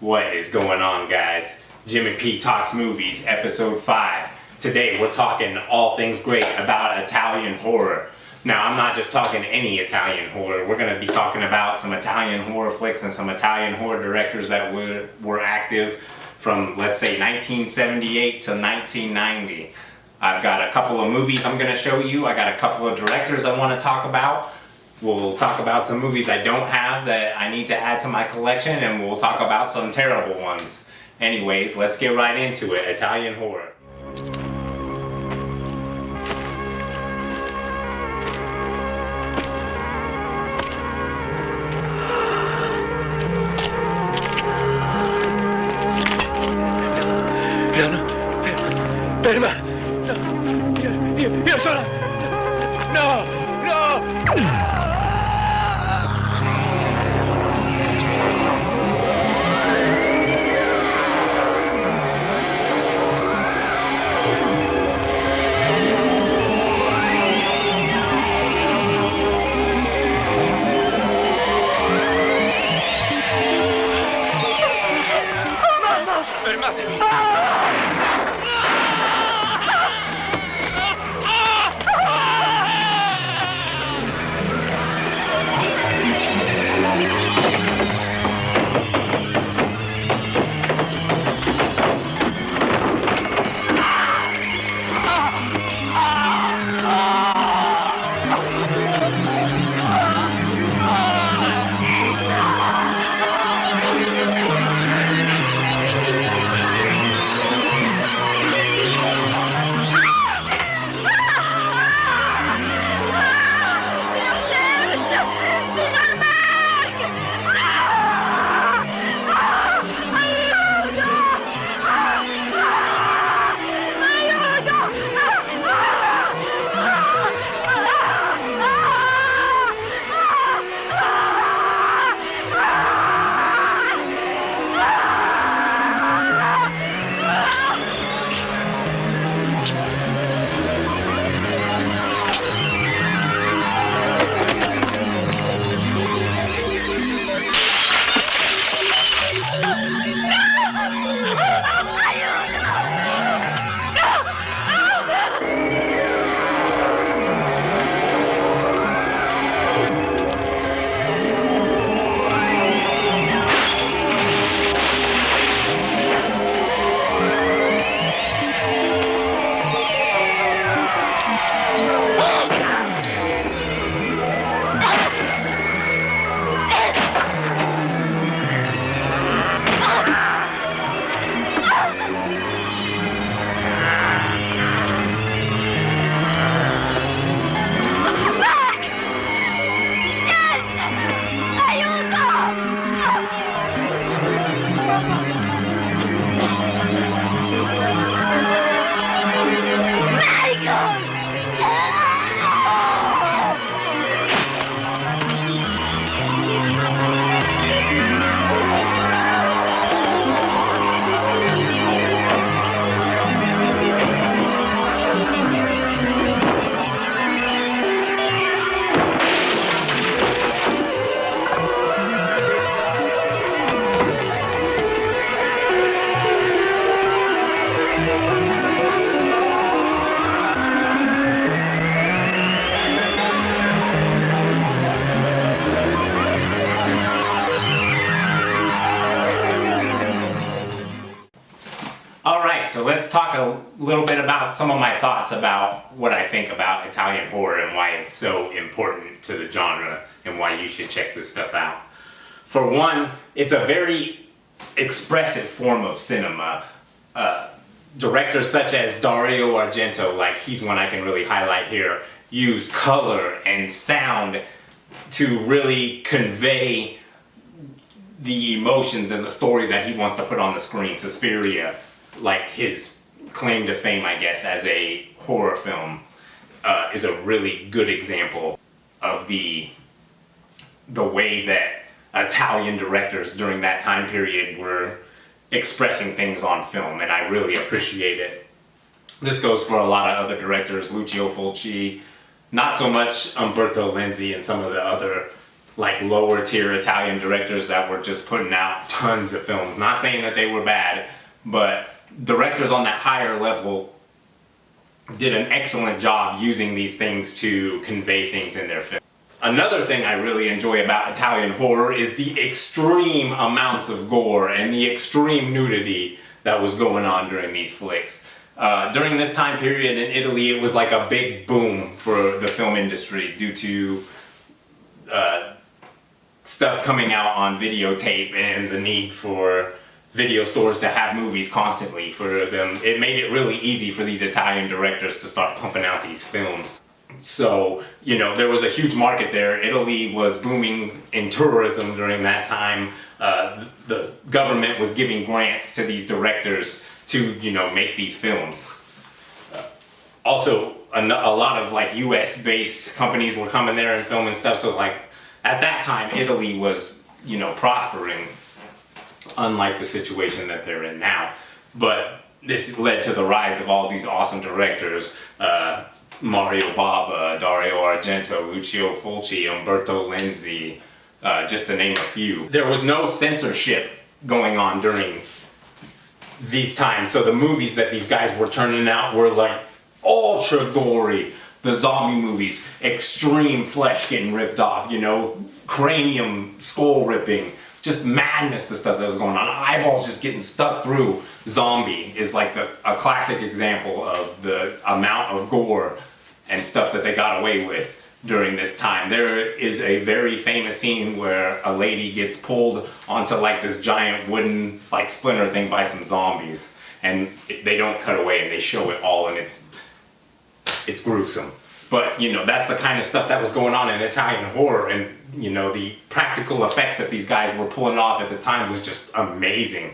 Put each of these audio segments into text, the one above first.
What is going on, guys? Jimmy P Talks Movies, Episode 5. Today we're talking all things great about Italian horror. Now, I'm not just talking any Italian horror. We're going to be talking about some Italian horror flicks and some Italian horror directors that were active from, let's say, 1978 to 1990. I've got a couple of movies I'm going to show you. I got a couple of directors I want to talk about. We'll talk about some movies I don't have that I need to add to my collection, and we'll talk about some terrible ones. Anyways, let's get right into it. Italian horror. Ferma! No! Io sono... No! No! Fermatevi! So let's talk a little bit about some of my thoughts about what I think about Italian horror and why it's so important to the genre and why you should check this stuff out. For one, it's a very expressive form of cinema. Directors such as Dario Argento, like he's one I can really highlight here, use color and sound to really convey the emotions and the story that he wants to put on the screen. Suspiria, like his claim to fame, I guess, as a horror film, is a really good example of the way that Italian directors during that time period were expressing things on film, and I really appreciate it. This goes for a lot of other directors, Lucio Fulci, not so much Umberto Lenzi and some of the other like lower tier Italian directors that were just putting out tons of films. Not saying that they were bad, but directors on that higher level did an excellent job using these things to convey things in their film. Another thing I really enjoy about Italian horror is the extreme amounts of gore and the extreme nudity that was going on during these flicks. During this time period in Italy, it was like a big boom for the film industry due to stuff coming out on videotape and the need for video stores to have movies constantly for them. It made it really easy for these Italian directors to start pumping out these films. So, you know, there was a huge market there. Italy was booming in tourism during that time. The government was giving grants to these directors to, you know, make these films. Also, a lot of like US based companies were coming there and filming stuff. So like at that time, Italy was, you know, prospering, unlike the situation that they're in now. But this led to the rise of all these awesome directors. Mario Bava, Dario Argento, Lucio Fulci, Umberto Lenzi, just to name a few. There was no censorship going on during these times, so the movies that these guys were turning out were like ultra gory. The zombie movies, extreme flesh getting ripped off, you know, cranium, skull ripping, just madness, the stuff that was going on. Eyeballs just getting stuck through. Zombie is like a classic example of the amount of gore and stuff that they got away with during this time. There is a very famous scene where a lady gets pulled onto like this giant wooden like splinter thing by some zombies, and they don't cut away and they show it all, and it's gruesome. But, you know, that's the kind of stuff that was going on in Italian horror, and, you know, the practical effects that these guys were pulling off at the time was just amazing.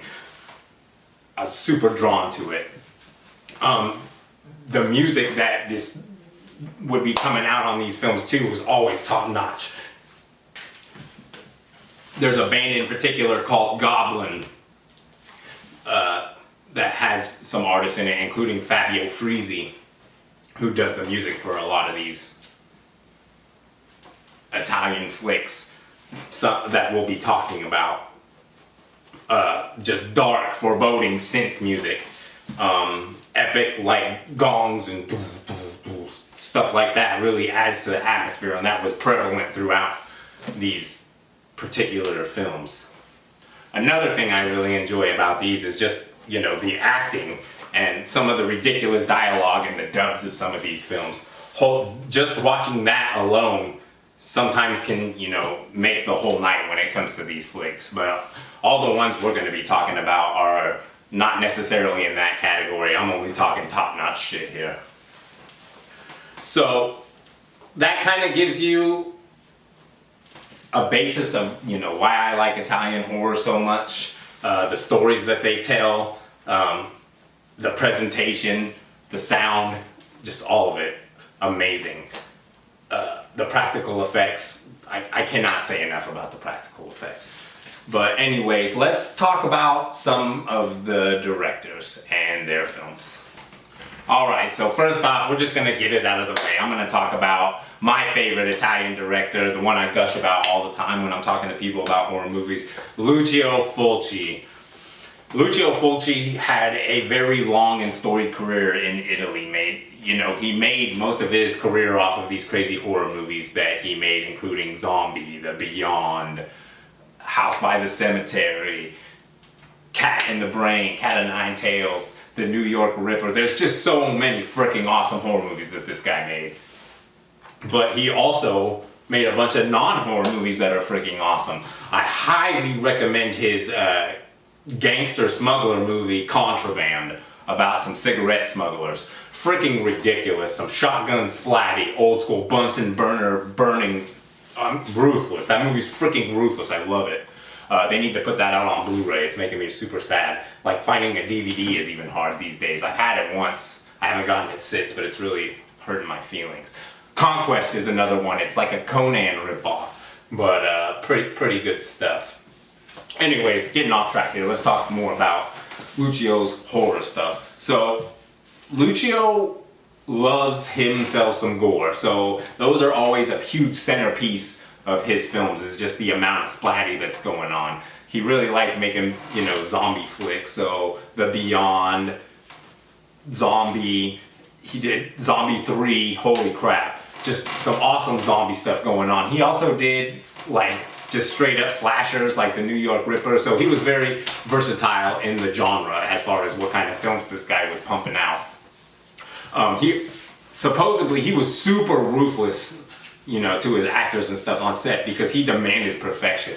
I was super drawn to it. The music that this would be coming out on these films too was always top notch. There's a band in particular called Goblin that has some artists in it, including Fabio Frizzi, who does the music for a lot of these Italian flicks that we'll be talking about. Just dark, foreboding synth music. Epic, like, gongs and stuff like that really adds to the atmosphere, and that was prevalent throughout these particular films. Another thing I really enjoy about these is just, you know, the acting and some of the ridiculous dialogue and the dubs of some of these films. Just watching that alone sometimes can, you know, make the whole night when it comes to these flicks. But all the ones we're going to be talking about are not necessarily in that category. I'm only talking top-notch shit here. So that kind of gives you a basis of, you know, why I like Italian horror so much, the stories that they tell, the presentation, the sound, just all of it, amazing. The practical effects, I cannot say enough about the practical effects. But anyways, let's talk about some of the directors and their films. Alright, so first off, we're just gonna get it out of the way. I'm gonna talk about my favorite Italian director, the one I gush about all the time when I'm talking to people about horror movies, Lucio Fulci. Lucio Fulci had a very long and storied career in Italy. He made most of his career off of these crazy horror movies that he made, including Zombie, The Beyond, House by the Cemetery, Cat in the Brain, Cat of Nine Tails, The New York Ripper. There's just so many freaking awesome horror movies that this guy made. But he also made a bunch of non-horror movies that are freaking awesome. I highly recommend his gangster smuggler movie, Contraband, about some cigarette smugglers. Freaking ridiculous. Some shotgun splatty, old school Bunsen burner burning. Ruthless. That movie's freaking ruthless. I love it. They need to put that out on Blu-ray. It's making me super sad. Like, finding a DVD is even hard these days. I've had it once. I haven't gotten it since, but it's really hurting my feelings. Conquest is another one. It's like a Conan ripoff, but pretty good stuff. Anyways, getting off track here. Let's talk more about Lucio's horror stuff. So, Lucio loves himself some gore. So those are always a huge centerpiece of his films is just the amount of splatty that's going on. He really liked making, you know, zombie flicks. So The Beyond, Zombie, he did Zombie 3, holy crap. Just some awesome zombie stuff going on. He also did like just straight up slashers like the New York Ripper. So he was very versatile in the genre as far as what kind of films this guy was pumping out. Supposedly he was super ruthless, you know, to his actors and stuff on set because he demanded perfection.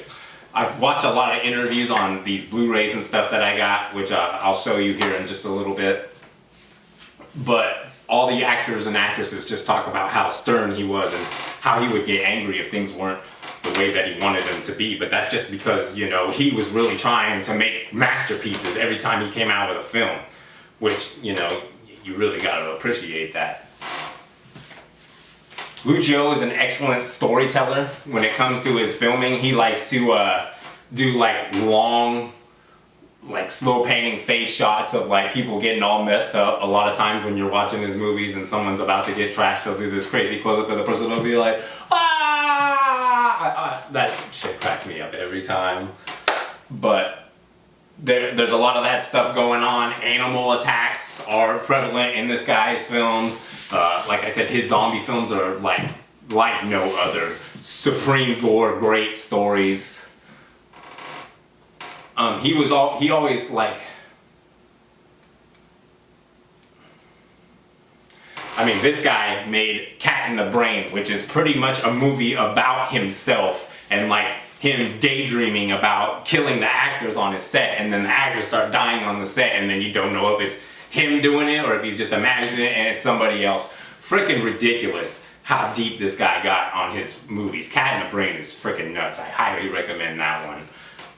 I've watched a lot of interviews on these Blu-rays and stuff that I got, which I'll show you here in just a little bit. But all the actors and actresses just talk about how stern he was and how he would get angry if things weren't the way that he wanted them to be. But that's just because, you know, he was really trying to make masterpieces every time he came out with a film, which, you know, you really got to appreciate that. Lucio is an excellent storyteller when it comes to his filming. He likes to do like long, like slow painting face shots of like people getting all messed up. A lot of times when you're watching his movies and someone's about to get trashed, they'll do this crazy close up and the person will be like, ah! That shit cracks me up every time. But there's a lot of that stuff going on. Animal attacks are prevalent in this guy's films. Like I said, his zombie films are like no other. Supreme gore, great stories. He always like, I mean, this guy made Cat in the Brain, which is pretty much a movie about himself and like him daydreaming about killing the actors on his set, and then the actors start dying on the set, and then you don't know if it's him doing it or if he's just imagining it and it's somebody else. Freaking ridiculous how deep this guy got on his movies. Cat in the Brain is freaking nuts. I highly recommend that one.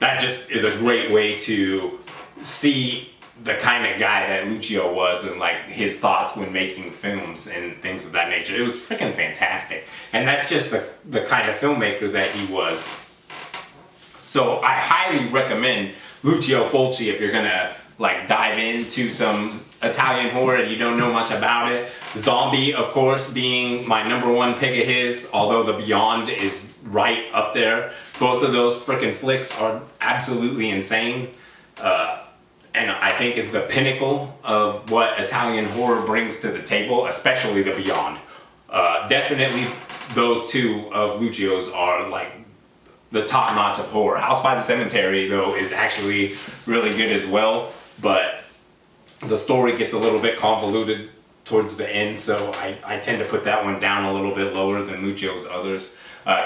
That just is a great way to see the kind of guy that Lucio was and like his thoughts when making films and things of that nature. It was freaking fantastic. And that's just the kind of filmmaker that he was. So I highly recommend Lucio Fulci if you're gonna like dive into some Italian horror and you don't know much about it. Zombie, of course, being my #1 pick of his, although The Beyond is right up there. Both of those freaking flicks are absolutely insane. And I think is the pinnacle of what Italian horror brings to the table, especially The Beyond. Definitely those two of Lucio's are like the top notch of horror. House by the Cemetery, though, is actually really good as well, but the story gets a little bit convoluted towards the end, so I tend to put that one down a little bit lower than Lucio's others.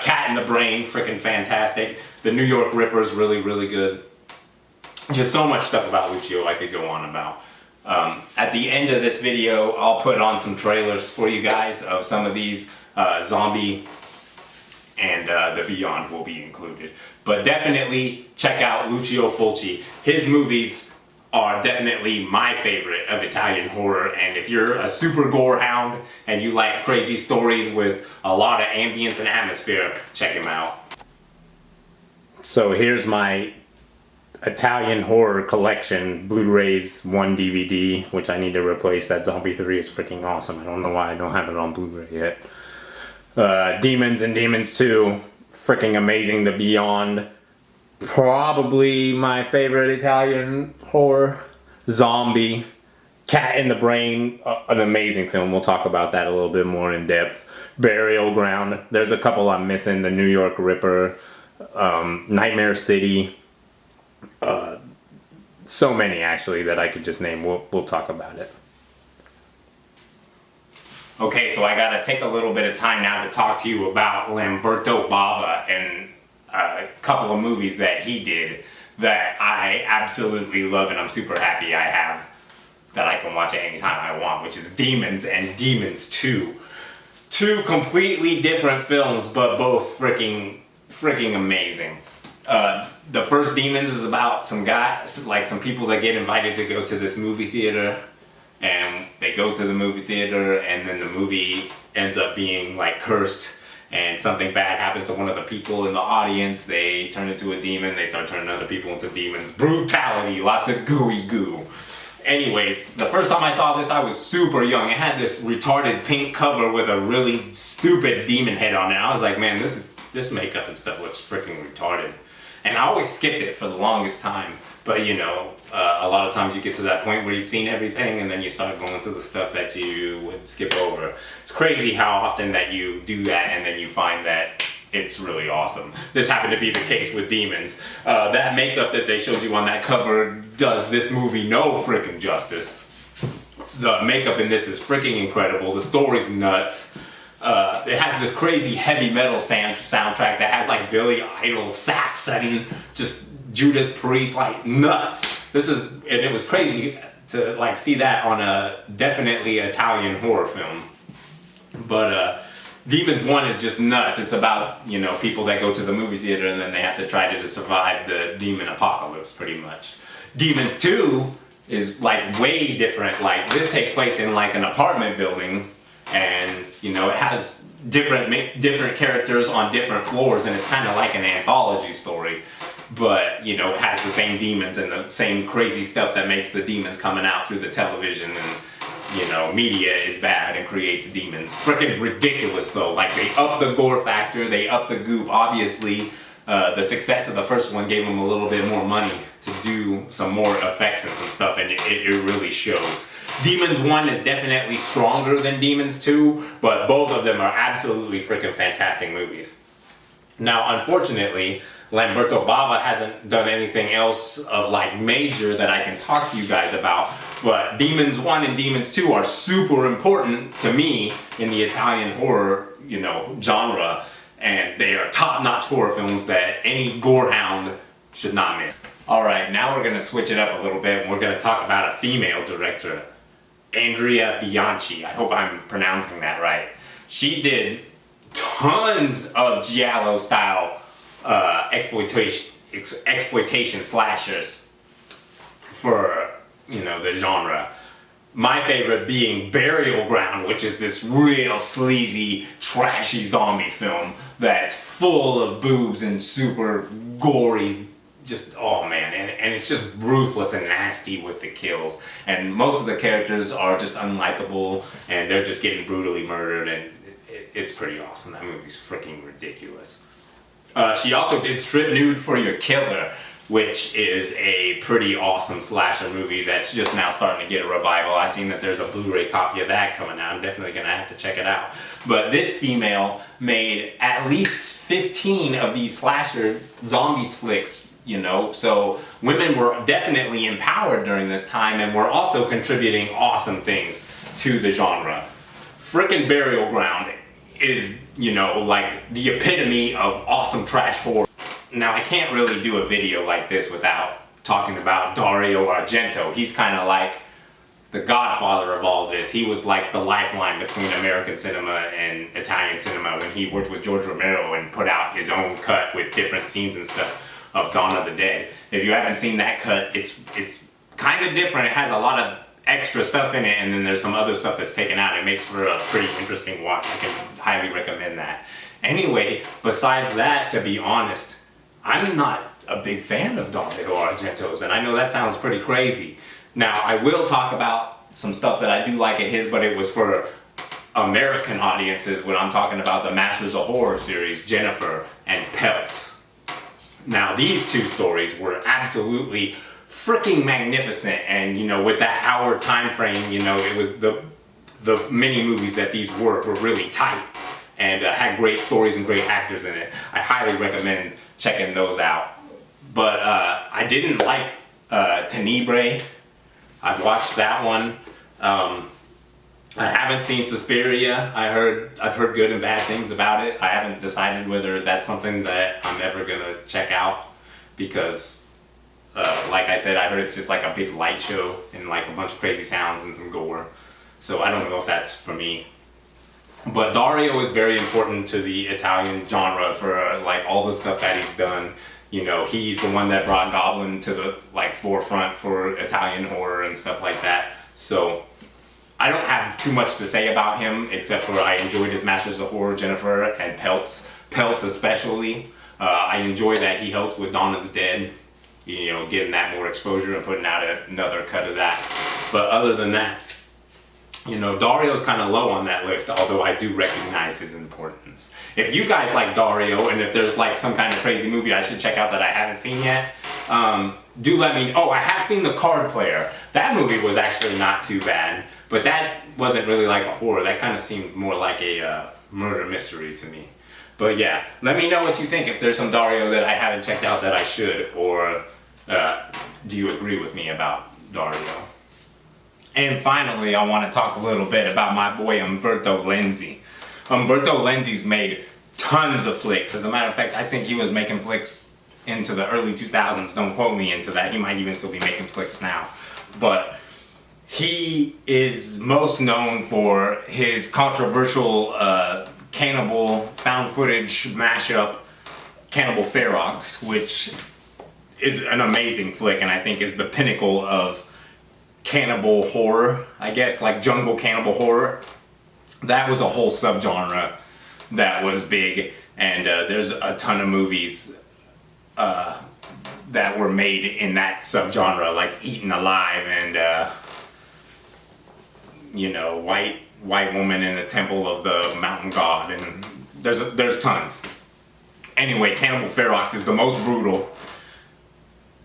Cat in the Brain, freaking fantastic. The New York Ripper is really, really good. Just so much stuff about Lucio I could go on about. At the end of this video, I'll put on some trailers for you guys of some of these zombie and The Beyond will be included. But definitely check out Lucio Fulci. His movies are definitely my favorite of Italian horror, and if you're a super gore hound and you like crazy stories with a lot of ambience and atmosphere, check him out. So here's my Italian horror collection, Blu-rays, 1 DVD, which I need to replace. That Zombie 3 is freaking awesome. I don't know why I don't have it on Blu-ray yet. Demons and Demons 2, freaking amazing. The Beyond, probably my favorite Italian horror. Zombie, Cat in the Brain, an amazing film. We'll talk about that a little bit more in depth. Burial Ground, there's a couple I'm missing. The New York Ripper, Nightmare City. So many actually that I could just name. We'll talk about it. Okay, so I gotta take a little bit of time now to talk to you about Lamberto Bava and a couple of movies that he did that I absolutely love and I'm super happy I have, that I can watch at any time I want, which is Demons and Demons 2. Two completely different films, but both freaking amazing. The first Demons is about some guys, like some people that get invited to go to this movie theater, and they go to the movie theater and then the movie ends up being like cursed and something bad happens to one of the people in the audience. They turn into a demon, they start turning other people into demons. Brutality, lots of gooey goo. Anyways, the first time I saw this I was super young. It had this retarded pink cover with a really stupid demon head on it. I was like, man, this this makeup and stuff looks freaking retarded. And I always skipped it for the longest time. But you know, a lot of times you get to that point where you've seen everything and then you start going to the stuff that you would skip over. It's crazy how often that you do that and then you find that it's really awesome. This happened to be the case with Demons. That makeup that they showed you on that cover does this movie no freaking justice. The makeup in this is freaking incredible. The story's nuts. It has this crazy heavy metal soundtrack that has like Billy Idol sax and just Judas Priest, like nuts. And it was crazy to like see that on a definitely Italian horror film. But Demons 1 is just nuts. It's about, you know, people that go to the movie theater and then they have to try to survive the demon apocalypse, pretty much. Demons 2 is like way different. Like this takes place in like an apartment building, and you know, it has different characters on different floors, and it's kind of like an anthology story. But you know, it has the same demons and the same crazy stuff that makes the demons coming out through the television, and you know, media is bad and creates demons. Freaking ridiculous though. Like they up the gore factor, they up the goop. Obviously, the success of the first one gave them a little bit more money to do some more effects and some stuff, and it really shows. Demons 1 is definitely stronger than Demons 2, but both of them are absolutely freaking fantastic movies. Now, unfortunately, Lamberto Bava hasn't done anything else of like major that I can talk to you guys about, but Demons 1 and Demons 2 are super important to me in the Italian horror, you know, genre, and they are top-notch horror films that any gorehound should not miss. Alright, now we're gonna switch it up a little bit and we're gonna talk about a female director, Andrea Bianchi. I hope I'm pronouncing that right. She did tons of giallo-style exploitation slashers for, you know, the genre. My favorite being Burial Ground, which is this real sleazy, trashy zombie film that's full of boobs and super gory, just, oh man, and it's just ruthless and nasty with the kills. And most of the characters are just unlikable, and they're just getting brutally murdered, and it's pretty awesome. That movie's freaking ridiculous. She also did Strip Nude for Your Killer, which is a pretty awesome slasher movie that's just now starting to get a revival. I've seen that there's a Blu-ray copy of that coming out. I'm definitely gonna have to check it out. But this female made at least 15 of these slasher zombies flicks, you know, so women were definitely empowered during this time and were also contributing awesome things to the genre. Frickin' Burial Ground is, you know, like the epitome of awesome trash horror. Now, I can't really do a video like this without talking about Dario Argento. He's kind of like the godfather of all this. He was like the lifeline between American cinema and Italian cinema when he worked with George Romero and put out his own cut with different scenes and stuff of Dawn of the Dead. If you haven't seen that cut, it's kind of different. It has a lot of extra stuff in it, and then there's some other stuff that's taken out. It makes for a pretty interesting watch. I can highly recommend that. Anyway, besides that, to be honest, I'm not a big fan of Dario Argento's, and I know that sounds pretty crazy. Now, I will talk about some stuff that I do like of his, but it was for American audiences when I'm talking about the Masters of Horror series, Jennifer and Peltz. Now, these two stories were absolutely freaking magnificent, and you know, with that hour time frame, you know, it was the mini movies that these were really tight and had great stories and great actors in it. I highly recommend checking those out. But I didn't like Tenebrae. I've watched that one. I haven't seen Suspiria. I've heard good and bad things about it. I haven't decided whether that's something that I'm ever gonna check out, because like I said, I heard it's just like a big light show and like a bunch of crazy sounds and some gore. So I don't know if that's for me. But Dario is very important to the Italian genre for like all the stuff that he's done. You know, he's the one that brought Goblin to the like forefront for Italian horror and stuff like that. So I don't have too much to say about him, except for I enjoyed his Masters of Horror, Jennifer and Peltz. Peltz especially. I enjoy that he helped with Dawn of the Dead. You know, getting that more exposure and putting out another cut of that. But other than that, You know, Dario's kind of low on that list, although I do recognize his importance. If you guys like Dario, and if there's like some kind of crazy movie I should check out that I haven't seen yet, do let me know. Oh, I have seen The Card Player. That movie was actually not too bad, but that wasn't really like a horror. That kind of seemed more like a murder mystery to me. But yeah, let me know what you think. If there's some Dario that I haven't checked out that I should, or do you agree with me about Dario? And finally, I want to talk a little bit about my boy Umberto Lenzi. Umberto Lenzi's made tons of flicks. As a matter of fact, I think he was making flicks into the early 2000s. Don't quote me into that. He might even still be making flicks now. But he is most known for his controversial cannibal found footage mashup, Cannibal Ferox, which is an amazing flick and I think is the pinnacle of cannibal horror, I guess, like jungle cannibal horror. That was a whole subgenre that was big, and there's a ton of movies that were made in that subgenre, like Eaten Alive and you know, white woman in the temple of the mountain god, and there's tons. Anyway, Cannibal Ferox is the most brutal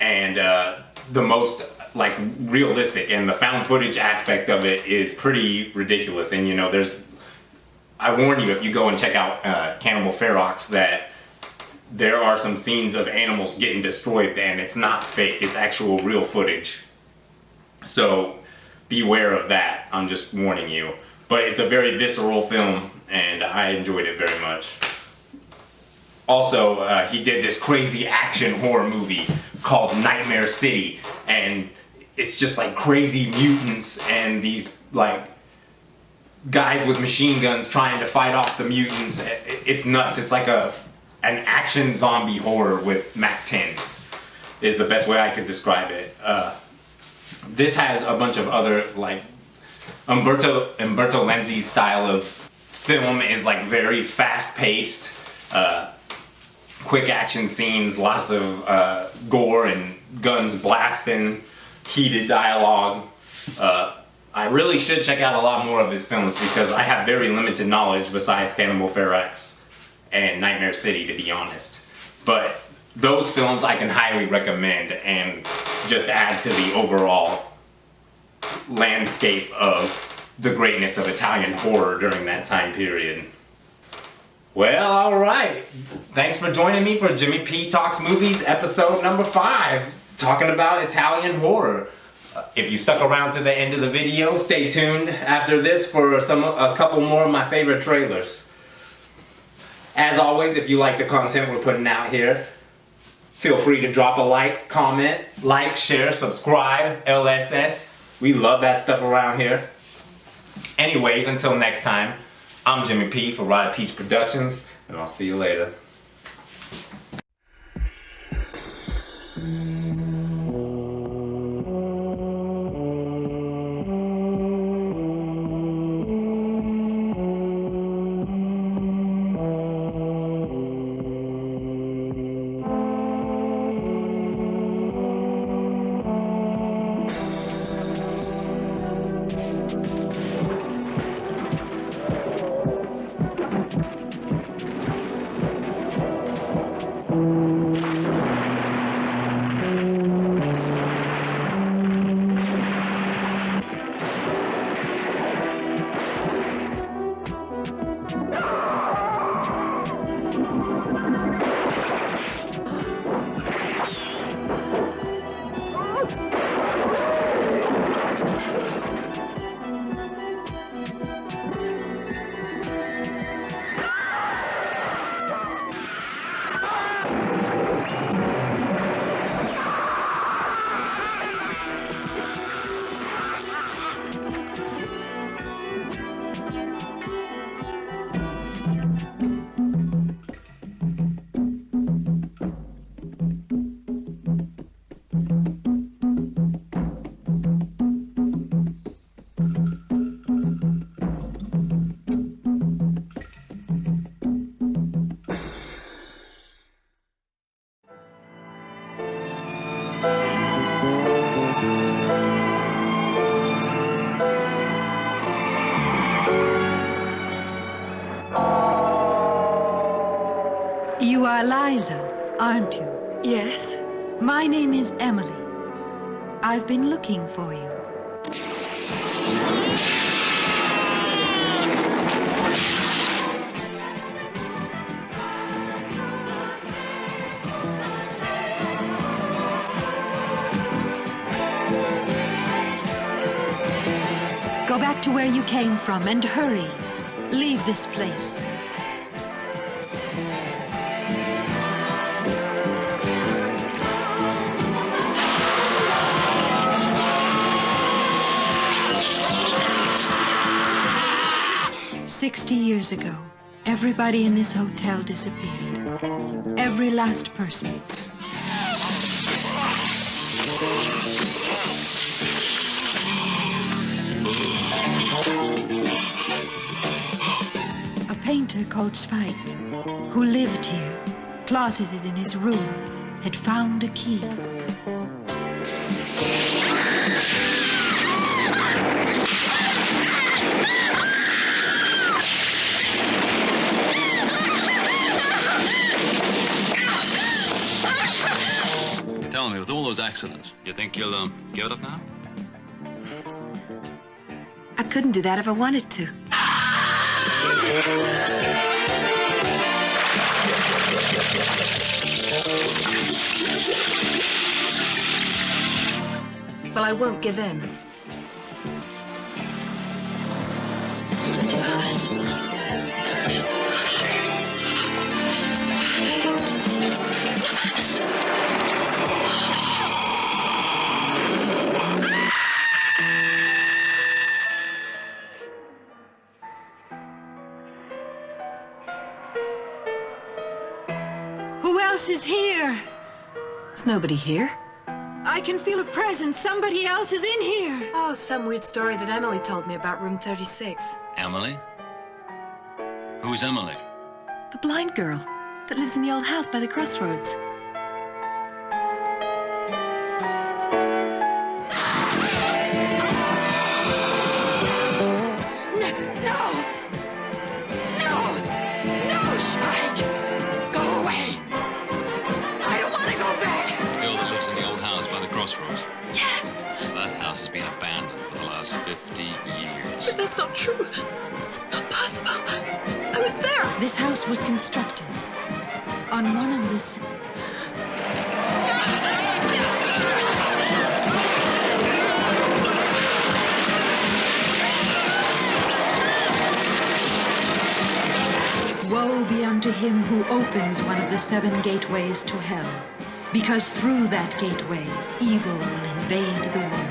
and the most like realistic, and the found footage aspect of it is pretty ridiculous. And you know, I warn you, if you go and check out Cannibal Ferox, that there are some scenes of animals getting destroyed and it's not fake, it's actual real footage. So beware of that, I'm just warning you. But it's a very visceral film and I enjoyed it very much. Also, he did this crazy action horror movie called Nightmare City, and it's just like crazy mutants and these like guys with machine guns trying to fight off the mutants. It's nuts. It's like an action zombie horror with MAC-10s is the best way I could describe it. This has a bunch of other like Umberto Lenzi's style of film is like very fast paced, quick action scenes, lots of gore and guns blasting, heated dialogue. I really should check out a lot more of his films because I have very limited knowledge besides Cannibal Ferox and Nightmare City, to be honest. But those films I can highly recommend and just add to the overall landscape of the greatness of Italian horror during that time period. Well, alright. Thanks for joining me for Jimmy P Talks Movies episode number 5, talking about Italian horror. If you stuck around to the end of the video, stay tuned after this for a couple more of my favorite trailers. As always, if you like the content we're putting out here, feel free to drop a like, comment, share, subscribe, LSS. We love that stuff around here. Anyways, until next time, I'm Jimmy P for Ride Peach Productions, and I'll see you later. Eliza, aren't you? Yes? My name is Emily. I've been looking for you. Go back to where you came from and hurry. Leave this place. "60 years ago, everybody in this hotel disappeared. Every last person. A painter called Spike, who lived here, closeted in his room, had found a key. Tell me, with all those accidents, you think you'll give it up now? I couldn't do that if I wanted to. Well, I won't give in. Who else is here? There's nobody here. I can feel a presence. Somebody else is in here. Oh, some weird story that Emily told me about room 36. Emily? Who's Emily? The blind girl that lives in the old house by the crossroads. Crossroads. Yes! That house has been abandoned for the last 50 years. But that's not true. It's not possible. I was there. This house was constructed on one of the... Woe be unto him who opens one of the 7 gateways to hell, because through that gateway, evil will invade the world.